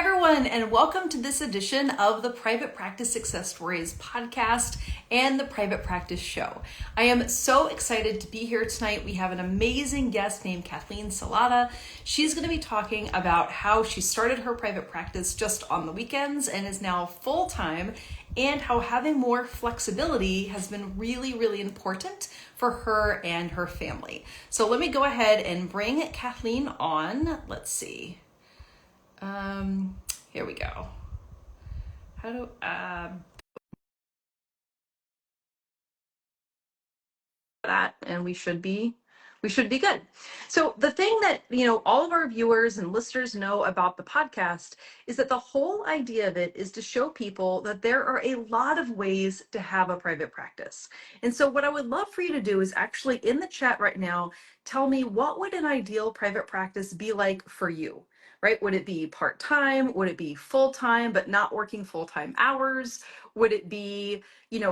everyone, and welcome to this edition of the Private Practice Success Stories podcast and the Private Practice Show. I am so excited to be here tonight. We have an amazing guest named Kathleen Salata. She's going to be talking about how she started her private practice just on the weekends and is now full-time, and how having more flexibility has been really, really important for her and her family. So let me go ahead and bring Kathleen on. Let's see. Here we go. How do, that, and we should be good. So the thing that, all of our viewers and listeners know about the podcast is that the whole idea of it is to show people that there are a lot of ways to have a private practice. And so what I would love for you to do is actually in the chat right now, tell me, what would an ideal private practice be like for you? Right? Would it be part-time? Would it be full-time, but not working full-time hours? Would it be,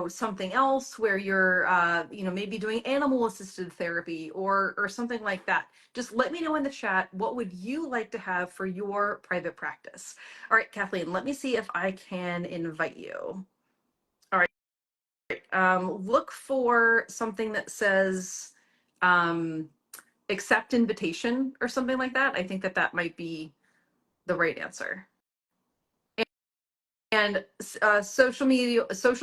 something else where you're, maybe doing animal assisted therapy or something like that? Just let me know in the chat, what would you like to have for your private practice? All right, Kathleen, let me see if I can invite you. All right. Look for something that says accept invitation or something like that. I think that might be the right answer. And social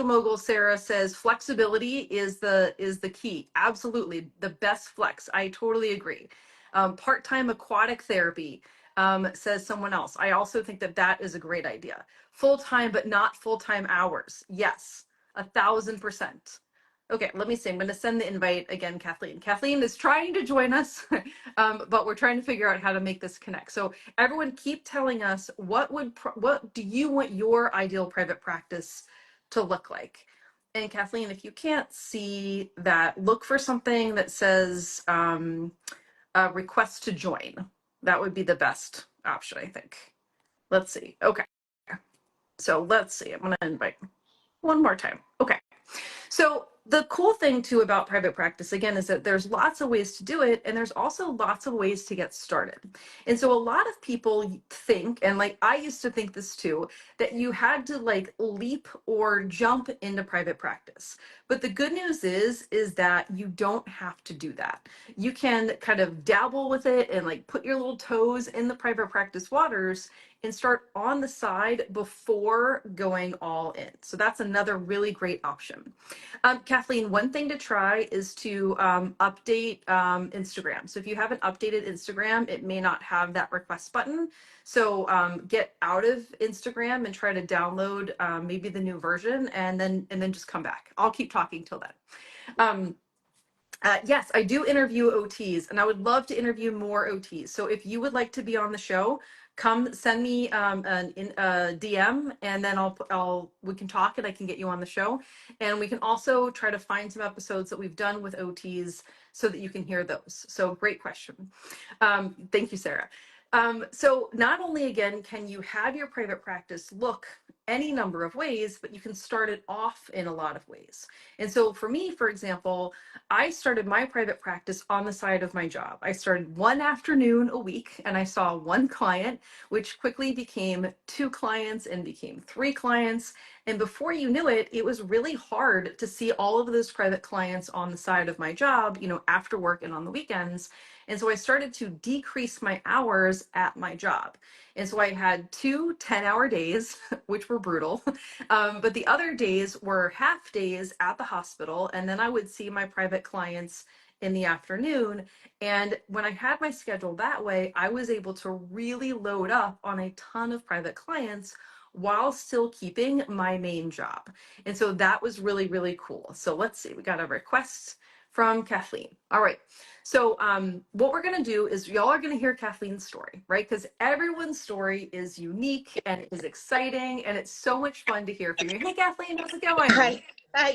mogul Sarah says flexibility is the key. Absolutely, the best flex. I totally agree. Part-time aquatic therapy, says someone else. I also think that is a great idea. Full-time, but not full-time hours. Yes, 1,000%. Okay, let me see. I'm going to send the invite again, Kathleen. Kathleen is trying to join us, but we're trying to figure out how to make this connect. So everyone, keep telling us what do you want your ideal private practice to look like? And Kathleen, if you can't see that, look for something that says request to join. That would be the best option, I think. Let's see. Okay. So let's see. I'm going to invite one more time. Okay. So the cool thing too about private practice, again, is that there's lots of ways to do it, and there's also lots of ways to get started. And so a lot of people think, and like I used to think this too, that you had to like leap or jump into private practice. But the good news is that you don't have to do that. You can kind of dabble with it and like put your little toes in the private practice waters and start on the side before going all in. So that's another really great option. Kathleen, one thing to try is to update Instagram. So if you haven't updated Instagram, it may not have that request button. So get out of Instagram and try to download maybe the new version, and then just come back. I'll keep talking till then. Yes, I do interview OTs, and I would love to interview more OTs. So if you would like to be on the show, come send me a DM, and then we can talk and I can get you on the show. And we can also try to find some episodes that we've done with OTs so that you can hear those. So great question. Thank you, Sarah. So not only, again, can you have your private practice look any number of ways, but you can start it off in a lot of ways. And so for me, for example, I started my private practice on the side of my job. I started one afternoon a week, and I saw one client, which quickly became 2 clients and became 3 clients. And before you knew it, it was really hard to see all of those private clients on the side of my job, after work and on the weekends. And so I started to decrease my hours at my job. And so I had 2 10-hour days, which were brutal. But the other days were half days at the hospital. And then I would see my private clients in the afternoon. And when I had my schedule that way, I was able to really load up on a ton of private clients while still keeping my main job. And so that was really, really cool. So let's see, we got a request from Kathleen. All right. So what we're going to do is y'all are going to hear Kathleen's story, right? Because everyone's story is unique and it is exciting, and it's so much fun to hear from you. Hey, Kathleen, how's it going? Hi,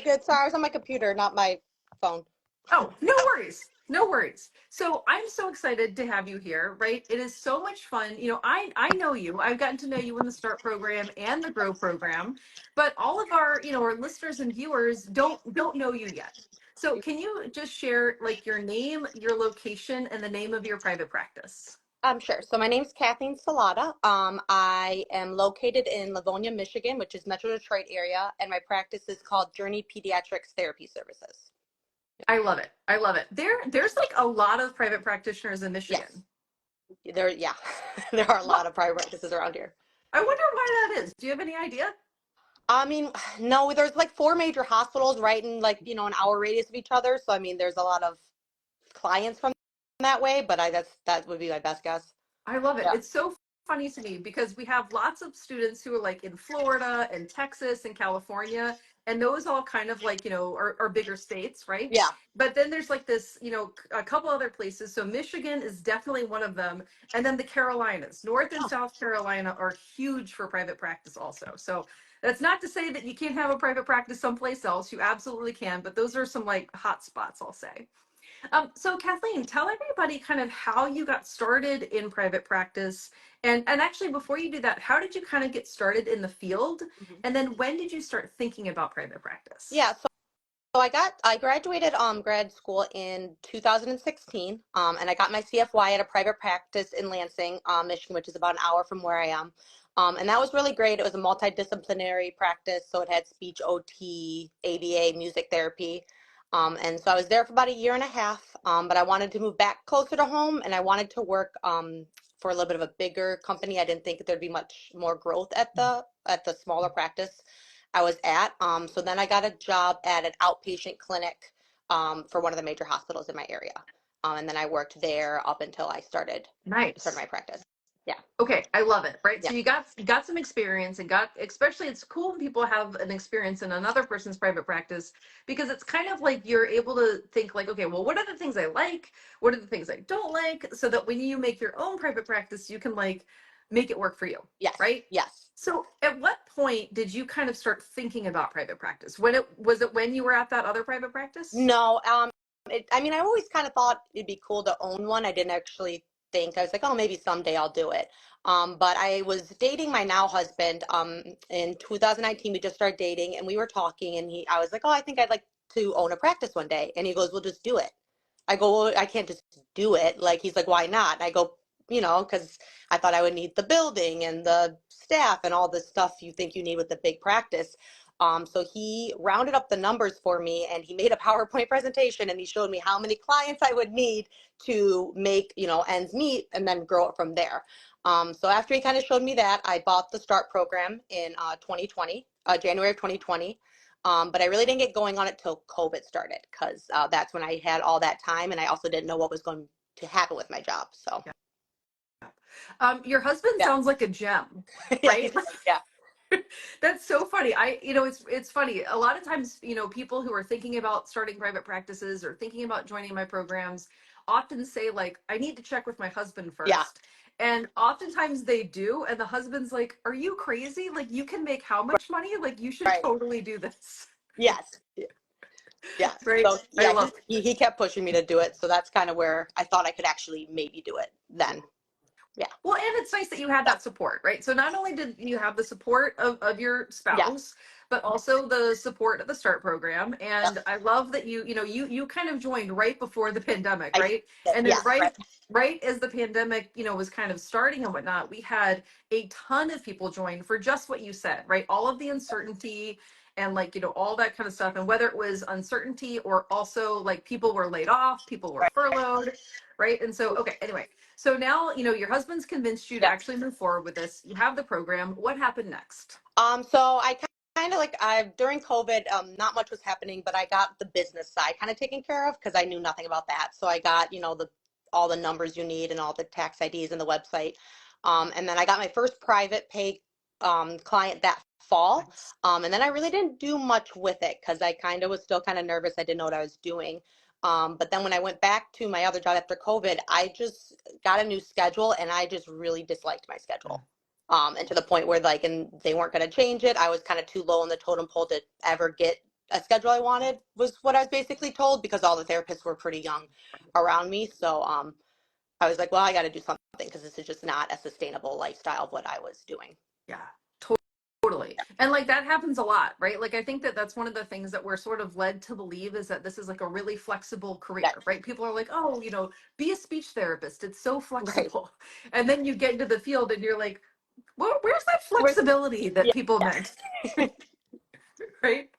good. Sorry, I was on my computer, not my phone. Oh, no worries. No worries. So I'm so excited to have you here, right? It is so much fun. I know you. I've gotten to know you in the START program and the GROW program, but all of our, our listeners and viewers don't know you yet. So can you just share like your name, your location, and the name of your private practice? Sure. So my name's Kathleen Salata. I am located in Livonia, Michigan, which is Metro Detroit area, and my practice is called Journey Pediatrics Therapy Services. I love it. I love it. There's like a lot of private practitioners in Yes, Michigan. yeah, there are a What? lot of private practices around here. I wonder why that is. Do you have any idea? I mean, no, there's like four major hospitals right in like, an hour radius of each other. So I mean, there's a lot of clients from that way, but that would be my best guess. I love it. Yeah. It's so funny to me because we have lots of students who are like in Florida and Texas and California, and those all kind of like, are bigger states, right? Yeah. But then there's like this, a couple other places. So Michigan is definitely one of them. And then the Carolinas, North and Oh, South Carolina are huge for private practice also. So that's not to say that you can't have a private practice someplace else. You absolutely can, but those are some like hot spots, I'll say. So Kathleen, tell everybody kind of how you got started in private practice. And actually before you do that, how did you kind of get started in the field? mhm. And then when did you start thinking about private practice? Yeah. So I graduated grad school in 2016, and I got my CFY at a private practice in Lansing, Michigan, which is about an hour from where I am. And that was really great. It was a multidisciplinary practice, so it had speech, OT, ABA, music therapy. And so I was there for about a year and a half, but I wanted to move back closer to home, and I wanted to work for a little bit of a bigger company. I didn't think there'd be much more growth at the smaller practice I was at. So then I got a job at an outpatient clinic for one of the major hospitals in my area. And then I worked there up until I started Nice. my practice. Yeah. Okay, I love it. Right. Yeah. So you got some experience and got, especially it's cool when people have an experience in another person's private practice because it's kind of like you're able to think like, okay, well, what are the things I like? What are the things I don't like? So that when you make your own private practice, you can like make it work for you. Yes. Right. Yes. So at what point did you kind of start thinking about private practice? Was it when you were at that other private practice? No, I mean, I always kind of thought it'd be cool to own one. I didn't actually think, I was like, oh, maybe someday I'll do it. But I was dating my now husband, in 2019. We just started dating and we were talking and I was like, oh, I think I'd like to own a practice one day. And he goes, well, just do it. I go, well, I can't just do it. Like, he's like, why not? And I go, because I thought I would need the building and the staff and all the stuff you think you need with the big practice. So he rounded up the numbers for me and he made a PowerPoint presentation and he showed me how many clients I would need to make, ends meet and then grow it from there. So after he kind of showed me that, I bought the START program in 2020, January of 2020. But I really didn't get going on it till COVID started because that's when I had all that time and I also didn't know what was going to happen with my job. So Yeah. Your husband yeah, sounds like a gem, yeah, he right? does. Yeah, That's so funny. It's funny. A lot of times, people who are thinking about starting private practices or thinking about joining my programs often say like, I need to check with my husband yeah, first. And oftentimes they do, and the husband's like, "Are you crazy? Like you can make how much money? Like you should right. totally do this." Yes, yeah. Right? So I yeah, love he kept pushing me to do it. So that's kind of where I thought I could actually maybe do it then. Yeah, Well, and it's nice that you had yeah, that support, right? So not only did you have the support of your yeah, spouse, but also the support of the START program. yeah. And I love that you kind of joined right before the pandemic, I right? did. And then Yes, right. right as the pandemic, was kind of starting and whatnot, we had a ton of people join for just what you said, right? All of the uncertainty and like, all that kind of stuff. And whether it was uncertainty or also like people were laid off, people were Right. furloughed, right? And so, okay, anyway, so now, your husband's convinced you to Yeah. actually move forward with this. You have the program. What happened next? So I kind of like I during COVID, not much was happening, but I got the business side kind of taken care of because I knew nothing about that. So I got, the all the numbers you need and all the tax IDs and the website. And then I got my first private pay client that fall. Nice. And then I really didn't do much with it because I kind of was still kind of nervous. I didn't know what I was doing. But then when I went back to my other job after COVID, I just got a new schedule and I just really disliked my Yeah. schedule, and to the point where like, and they weren't going to change it. I was kind of too low on the totem pole to ever get a schedule I wanted, was what I was basically told, because all the therapists were pretty young around me. So I was like, well, I got to do something because this is just not a sustainable lifestyle of what I was doing. Yeah. Totally. And like that happens a lot, right? Like I think that that's one of the things that we're sort of led to believe is that this is like a really flexible Yeah. career, right? People are like, "Oh, be a speech therapist. It's so Right. flexible." And then you get into the field and you're like, well, where's that Where's flexibility that yeah. people meant, right?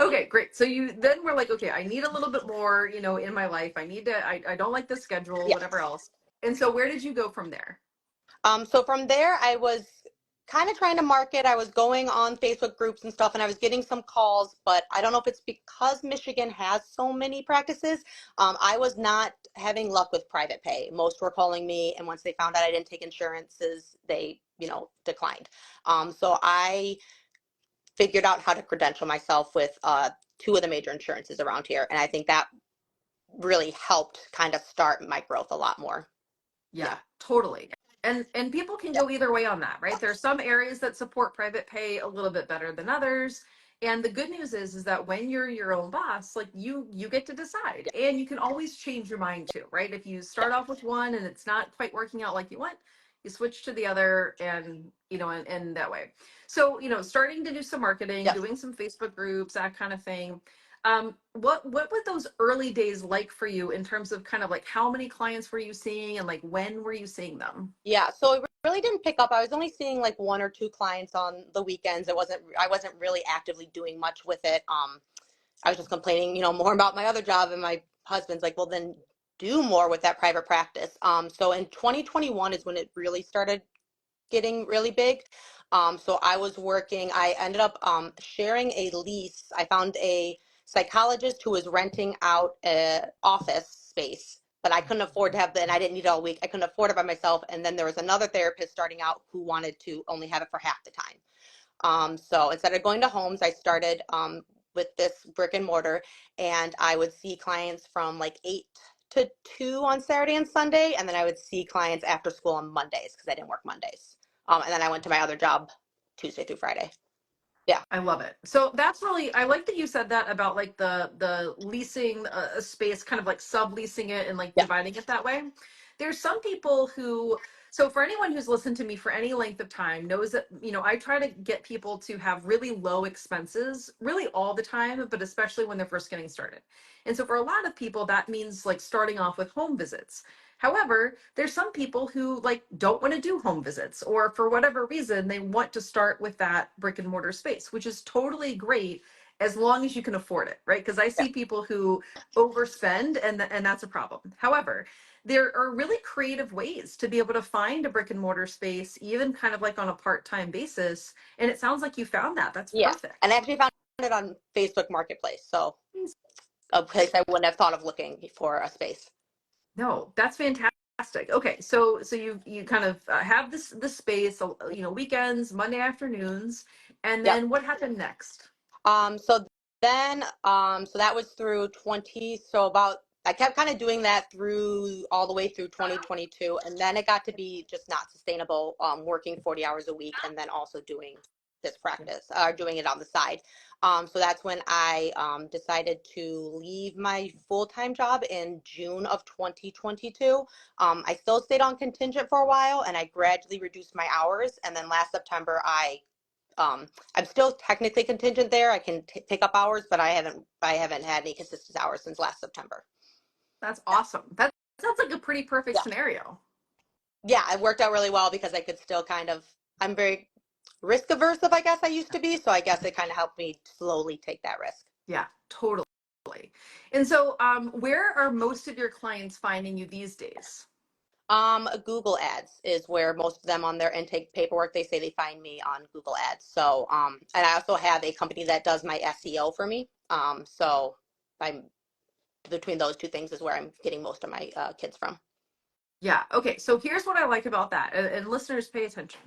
Okay, great. So you then we're like, okay, I need a little bit more, in my life. I don't like the schedule, whatever Yes. else. And so where did you go from there? So from there, I was kind of trying to market. I was going on Facebook groups and stuff, and I was getting some calls, but I don't know if it's because Michigan has so many practices. I was not having luck with private pay. Most were calling me, and once they found out I didn't take insurances, they, declined. So I figured out how to credential myself with two of the major insurances around here, and I think that really helped kind of start my growth a lot more. Yeah, Yeah. totally. And people can go either way on that, right? There's some areas that support private pay a little bit better than others. And the good news is that when you're your own boss, like you get to decide Yeah. and you can always change your mind too, right? If you Yeah. start off with one and it's not quite working out like you want, you switch to the other and and that way. So, starting to do some marketing, Yes. doing some Facebook groups, that kind of thing. What were those early days like for you in terms of kind of like how many clients were you seeing and like when were you seeing them? Yeah, so it really didn't pick up. I was only seeing like one or two clients on the weekends. I wasn't really actively doing much with it. I was just complaining, more about my other job, and my husband's like, "Well, then do more with that private practice." So in 2021 is when it really started getting really big. So I ended up sharing a lease. I found a psychologist who was renting out an office space, but I couldn't afford to have and I didn't need it all week. I couldn't afford it by myself. And then there was another therapist starting out who wanted to only have it for half the time. So instead of going to homes, I started with this brick and mortar, and I would see clients from like 8 to 2 on Saturday and Sunday, and then I would see clients after school on Mondays because I didn't work Mondays. And then I went to my other job Tuesday through Friday. Yeah. I love it. So that's really, I like that you said that about like the leasing a space, kind of like subleasing it and like Yeah. dividing it that way. There's some people who, so for anyone who's listened to me for any length of time knows that, I try to get people to have really low expenses really all the time, but especially when they're first getting started. And so for a lot of people, that means like starting off with home visits. However, there's some people who like don't want to do home visits or for whatever reason they want to start with that brick and mortar space, which is totally great as long as you can afford it, right? Because I Yeah. see people who overspend and that's a problem. However, there are really creative ways to be able to find a brick and mortar space even kind of like on a part-time basis, and it sounds like you found that. That's Yeah. And I perfect. actually found it on Facebook Marketplace. So a place I wouldn't have thought of looking for a space. No, that's fantastic. Okay, so you kind of have this space, weekends, Monday afternoons, and Yep. then what happened next? So then, so that was through 20, so about, I kept kind of doing that through all the way through 2022. And then it got to be just not sustainable, working 40 hours a week and then also doing this practice, doing it on the side. So that's when I decided to leave my full-time job in June of 2022. I still stayed on contingent for a while and I gradually reduced my hours. And then last September, um, I'm still technically contingent there. I can pick up hours, but I haven't had any consistent hours since last September. That's awesome. That sounds like a pretty perfect Yeah. scenario. Yeah, it worked out really well because I could still I'm very risk averse, if I guess I used to be. So I guess it kind of helped me slowly take that risk. Yeah, totally. And so, where are most of your clients finding you these days? Google Ads is where most of them on their intake paperwork, they say they find me on Google Ads. So, and I also have a company that does my SEO for me. So I'm between those two things is where I'm getting most of my kids from. Yeah. Okay. So here's what I like about that. And listeners, pay attention.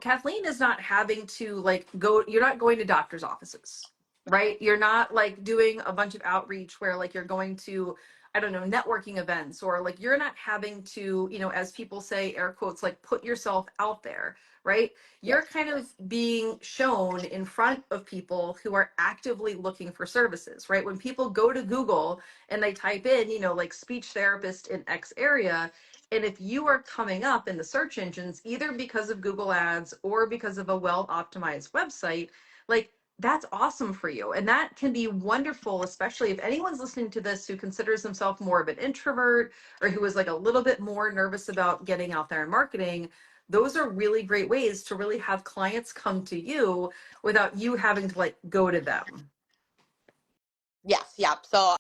Kathleen is not having to like go, you're not going to doctor's offices, right? You're not like doing a bunch of outreach where like you're going to, I don't know, networking events or like you're not having to, as people say, air quotes, like put yourself out there, right? You're Yes. kind of being shown in front of people who are actively looking for services, right? When people go to Google and they type in, like speech therapist in X area, And if you are coming up in the search engines, either because of Google Ads or because of a well optimized website, like that's awesome for you. And that can be wonderful, especially if anyone's listening to this who considers themselves more of an introvert or who is like a little bit more nervous about getting out there and marketing. Those are really great ways to really have clients come to you without you having to like go to them. Yes, yeah. So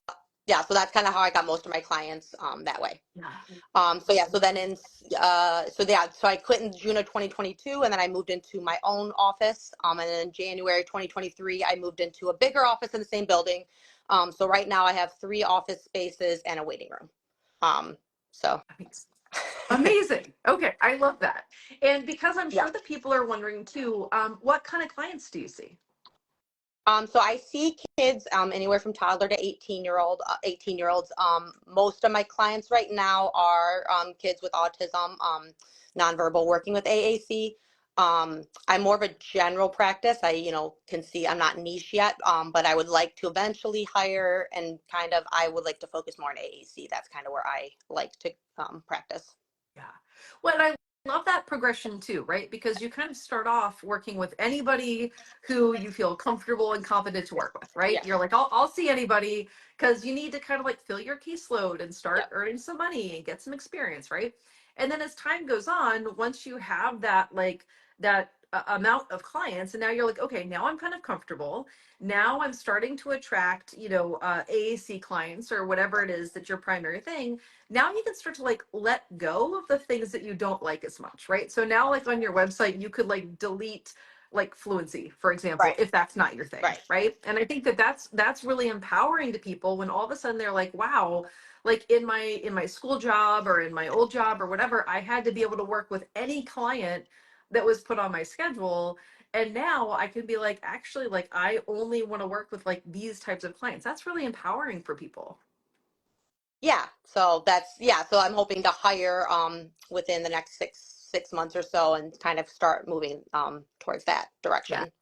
yeah, so that's kind of how I got most of my clients that way. Yeah. So yeah, so then so I quit in June of 2022, and then I moved into my own office. And then in January 2023, I moved into a bigger office in the same building. So right now I have 3 office spaces and a waiting room. So Amazing. Okay, I love that. And because I'm yeah. sure that people are wondering too, what kind of clients do you see? So I see kids anywhere from toddler to 18-year olds. Most of my clients right now are kids with autism, nonverbal, working with AAC. I'm more of a general practice. Can see I'm not niche yet, but I would like to eventually hire and I would like to focus more on AAC. That's kind of where I like to practice. Yeah. Well, and I love that progression too, right? Because you kind of start off working with anybody who you feel comfortable and confident to work with, right? You're Yes. like, I'll see anybody because you need to kind of like fill your caseload and start Yep. earning some money and get some experience, right? And then as time goes on, once you have that like that amount of clients, and now you're like, okay, now I'm kind of comfortable. Now I'm starting to attract, AAC clients or whatever it is that your primary thing. Now you can start to like let go of the things that you don't like as much, right? So now like on your website, you could like delete like fluency, for example, Right. if that's not your thing, Right. right? And I think that that's really empowering to people when all of a sudden they're like, wow, like in my school job or in my old job or whatever, I had to be able to work with any client that was put on my schedule. And now I can be like, actually, like I only want to work with like these types of clients. That's really empowering for people. Yeah, so so I'm hoping to hire within the next six months or so and kind of start moving towards that Yeah. direction.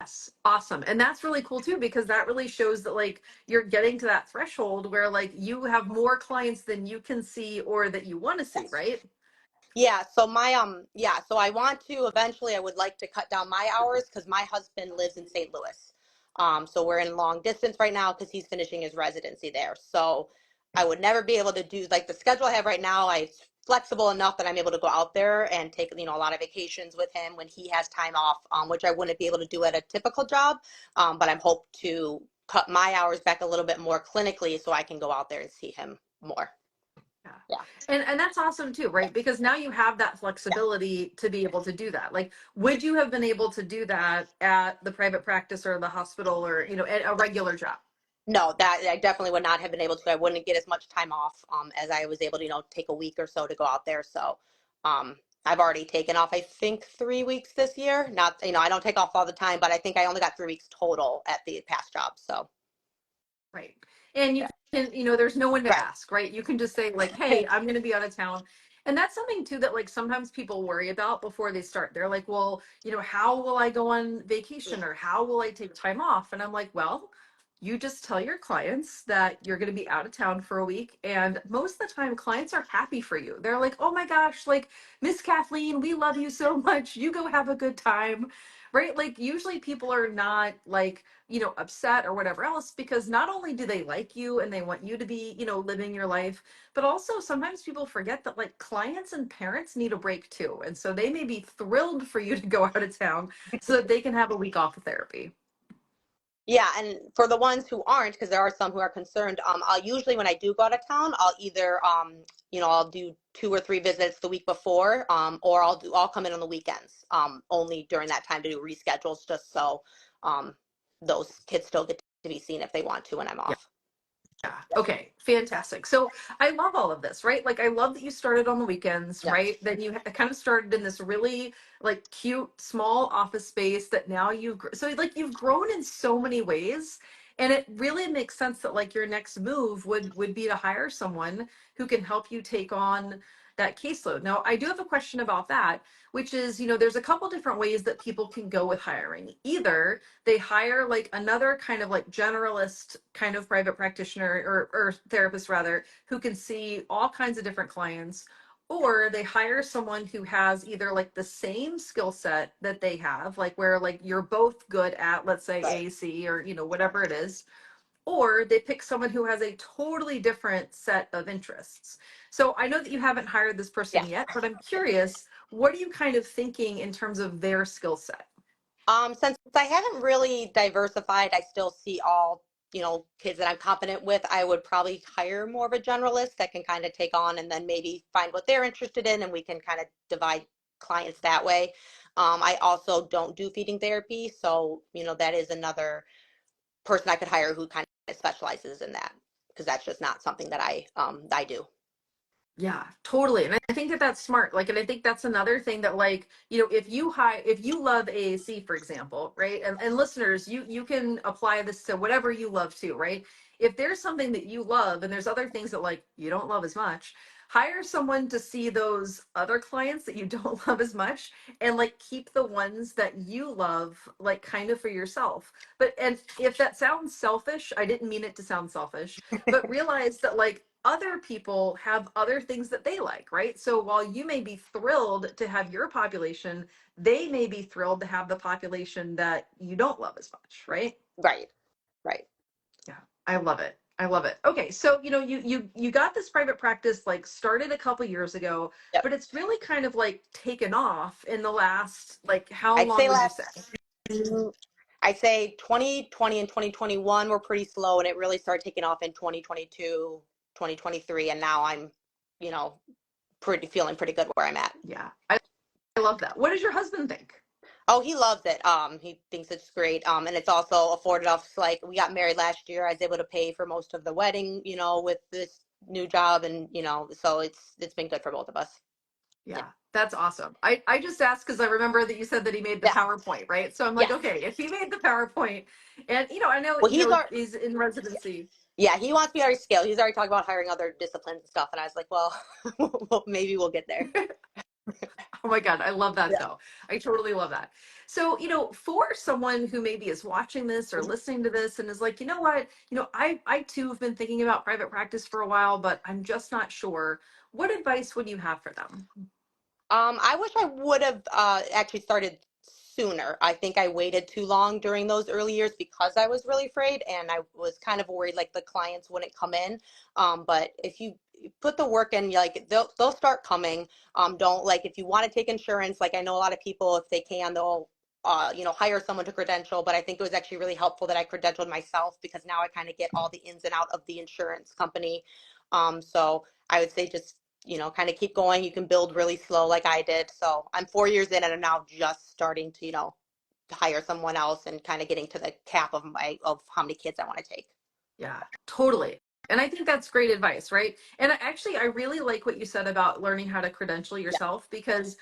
Yes, awesome. And that's really cool too, because that really shows that like you're getting to that threshold where like you have more clients than you can see or that you want to see, Yes. right? So I want to eventually I would like to cut down my hours because my husband lives in St. Louis. So we're in long distance right now because he's finishing his residency there. So I would never be able to do like the schedule I have right now. It's flexible enough that I'm able to go out there and take, a lot of vacations with him when he has time off, which I wouldn't be able to do at a typical job. But I'm hope to cut my hours back a little bit more clinically so I can go out there and see him more. Yeah. Yeah. And that's awesome too, right? Yes. Because now you have that Yeah. flexibility to be able to do that. Like, would you have been able to do that at the private practice or the hospital or, at a regular job? No, that I definitely would not have been able to. I wouldn't get as much time off as I was able to, take a week or so to go out there. So um, I've already taken off, I think, 3 weeks this year. Not, I don't take off all the time, but I think I only got 3 weeks total at the past job. So Right. And you yeah, can, there's no one to right. ask, right? You can just say, like, hey, I'm going to be out of town. And that's something too that, like, sometimes people worry about before they start. They're like, well, how will I go on vacation or how will I take time off? And I'm like, well, you just tell your clients that you're going to be out of town for a week. And most of the time, clients are happy for you. They're like, oh my gosh, like, Miss Kathleen, we love you so much. You go have a good time. Right. Like, usually people are not like, upset or whatever else, because not only do they like you and they want you to be, living your life, but also sometimes people forget that like clients and parents need a break too. And so they may be thrilled for you to go out of town so that they can have a week off of therapy. Yeah, and for the ones who aren't, because there are some who are concerned, I'll usually when I do go out of town, I'll either I'll do 2 or 3 visits the week before, or I'll come in on the weekends, only during that time to do reschedules, just so um those kids still get to be seen if they want to when I'm off. Yeah. Okay. Fantastic. So I love all of this, right? Like I love that you started on the weekends, Yes. right? Then you kind of started in this really like cute small office space that now so like you've grown in so many ways, and it really makes sense that like your next move would be to hire someone who can help you take on that caseload. Now, I do have a question about that, which is, there's a couple different ways that people can go with hiring. Either they hire like another kind of like generalist kind of private practitioner or therapist rather, who can see all kinds of different clients, or they hire someone who has either like the same skill set that they have, like where like you're both good at, let's say Right. AAC or whatever it is, or they pick someone who has a totally different set of interests. So I know that you haven't hired this person Yeah. yet, but I'm curious, what are you kind of thinking in terms of their skill set? Since I haven't really diversified, I still see all, kids that I'm confident with. I would probably hire more of a generalist that can kind of take on and then maybe find what they're interested in and we can kind of divide clients that way. I also don't do feeding therapy, so, that is another person I could hire who kind of specializes in that because that's just not something that I do. Yeah, totally. And I think that that's smart. Like, and I think that's another thing that like, if you love AAC, for example, right? And listeners, you can apply this to whatever you love too, right? If there's something that you love and there's other things that like you don't love as much, hire someone to see those other clients that you don't love as much and like keep the ones that you love like kind of for yourself. But and if that sounds selfish, I didn't mean it to sound selfish, but realize that like other people have other things that they like, right? So while you may be thrilled to have your population, they may be thrilled to have the population that you don't love as much, right? Right, right. Yeah, I love it. I love it. Okay, so you got this private practice like started a couple years ago, Yep. but it's really kind of like taken off in the last like how I'd long say would you say? last I'd say 2020 and 2021 were pretty slow, and it really started taking off in 2022, 2023, and now I'm, you know, pretty feeling pretty good where I'm at. Yeah, I love that. What does your husband think? Oh, he loves it. He thinks it's great. And it's also afforded us, like, we got married last year. I was able to pay for most of the wedding, with this new job, and so it's been good for both of us. Yeah. Yeah, that's awesome. I just asked because I remember that you said that he made the Yeah. PowerPoint, right? So I'm like, Yeah. okay, if he made the PowerPoint, and I know, Well, he's our he's in residency. yeah, he wants me to already scale. He's already talking about hiring other disciplines and stuff, and I was like, well, well, maybe we'll get there. Oh my God, I love that Yeah. though. I totally love that. So, for someone who maybe is watching this or Mhm. listening to this and is like, you know what, I too have been thinking about private practice for a while, but I'm just not sure. What advice would you have for them? I wish I would have actually started sooner. I think I waited too long during those early years because I was really afraid and I was kind of worried like the clients wouldn't come in. But if you put the work in, like they'll start coming. Don't like if you want to take insurance, like I know a lot of people, if they can, they'll hire someone to credential, but I think it was actually really helpful that I credentialed myself because now I kind of get all the ins and out of the insurance company. So I would say just kind of keep going. You can build really slow like I did. So I'm 4 years in and I'm now just starting to, hire someone else and kind of getting to the cap of how many kids I want to take. Yeah, totally. And I think that's great advice, right? And I really like what you said about learning how to credential Yeah, yourself because,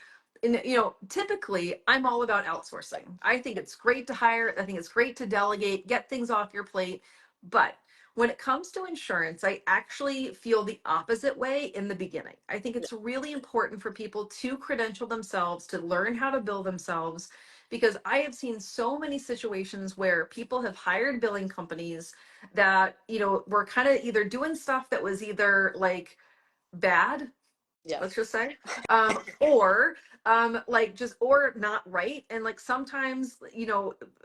typically I'm all about outsourcing. I think it's great to hire. I think it's great to delegate, get things off your plate. But when it comes to insurance, I actually feel the opposite way in the beginning. I think yeah, it's really important for people to credential themselves, to learn how to bill themselves, because I have seen so many situations where people have hired billing companies that were kind of either doing stuff that was either like bad, yes, let's just say, or like just or not right, and like sometimes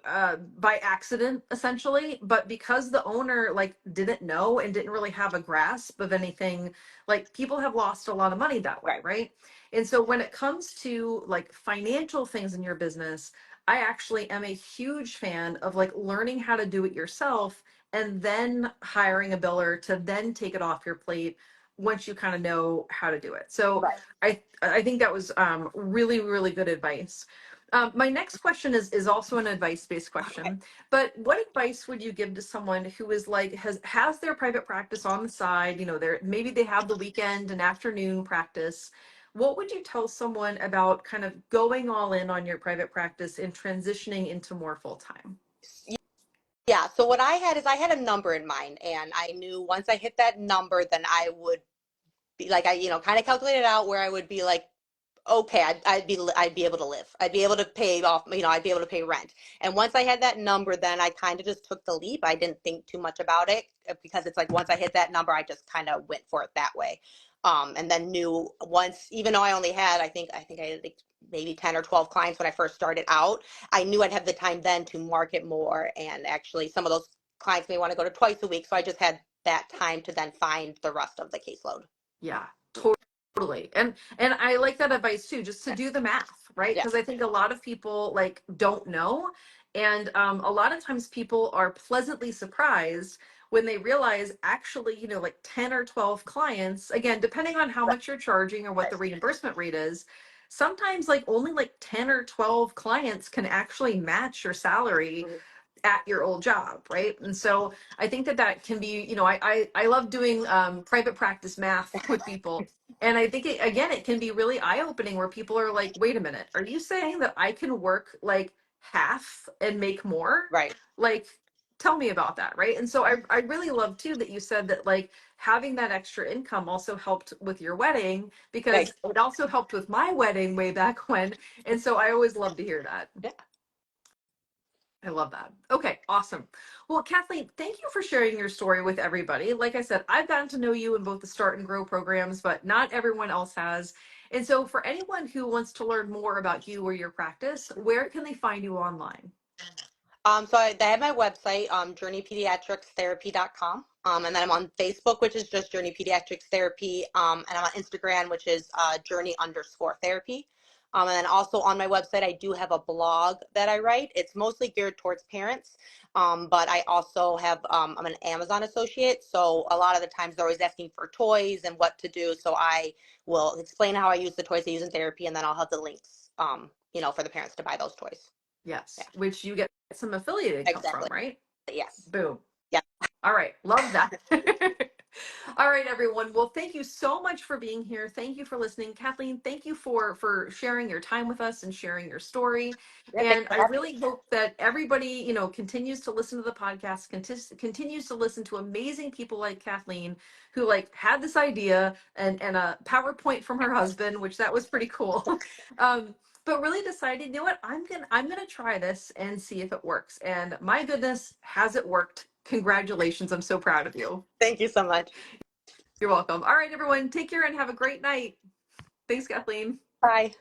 by accident essentially, but because the owner like didn't know and didn't really have a grasp of anything, like people have lost a lot of money that way, right, right? And so when it comes to like financial things in your business, I actually am a huge fan of like learning how to do it yourself and then hiring a biller to then take it off your plate once you kind of know how to do it. So right. I think that was really really good advice. My next question is also an advice based Okay. question, but what advice would you give to someone who is like has their private practice on the side? They're maybe they have the weekend and afternoon practice. What would you tell someone about kind of going all in on your private practice and transitioning into more full time? Yeah, so what I had is I had a number in mind and I knew once I hit that number, then I would be like, I, kind of calculated out where I would be like, okay, I'd be able to live. I'd be able to pay off, I'd be able to pay rent. And once I had that number, then I kind of just took the leap. I didn't think too much about it because it's like once I hit that number, I just kind of went for it that way. And then knew once, even though I only had, I had like maybe 10 or 12 clients when I first started out, I knew I'd have the time then to market more. And actually, some of those clients may want to go to twice a week. So I just had that time to then find the rest of the caseload. Yeah, totally. And I like that advice too, just to do the math, right? Yeah. Because I think a lot of people like don't know. And a lot of times people are pleasantly surprised when they realize actually, like 10 or 12 clients, again, depending on how Right. much you're charging or what Right. the reimbursement rate is, sometimes like only like 10 or 12 clients can actually match your salary Mhm. at your old job, right? And so I think that that can be, I love doing private practice math with people, and I think again it can be really eye opening where people are like, wait a minute, are you saying that I can work like half and make more? Right. Like, tell me about that, right? And so I really love too that you said that like having that extra income also helped with your wedding, Right. because it also helped with my wedding way back when, and so I always love to hear that. Yeah. I love that. Okay, awesome. Well, Kathleen, thank you for sharing your story with everybody. Like I said, I've gotten to know you in both the Start and Grow programs, but not everyone else has. And so, for anyone who wants to learn more about you or your practice, where can they find you online? So I have my website, journeypediatricstherapy.com. And then I'm on Facebook, which is just Journey Pediatrics Therapy. And I'm on Instagram, which is journey_therapy. And then also on my website, I do have a blog that I write. It's mostly geared towards parents. But I also have, I'm an Amazon associate. So a lot of the times they're always asking for toys and what to do. So I will explain how I use the toys I use in therapy, and then I'll have the links, for the parents to buy those toys. Yeah, Yes, which you get some affiliate income from, exactly. right? Yes. Boom. Yeah. All right, love that. All right, everyone. Well, thank you so much for being here. Thank you for listening. Kathleen, thank you for sharing your time with us and sharing your story. Yeah. Thanks And for I having really hope that everybody, continues to listen to the podcast, continues to listen to amazing people like Kathleen, who like had this idea and a PowerPoint from her husband, which that was pretty cool. But really decided, what, I'm gonna try this and see if it works. And my goodness, has it worked? Congratulations. I'm so proud of you. me. Thank you so much. You're welcome. All right, everyone, take care and have a great night. Thanks, Kathleen. Bye.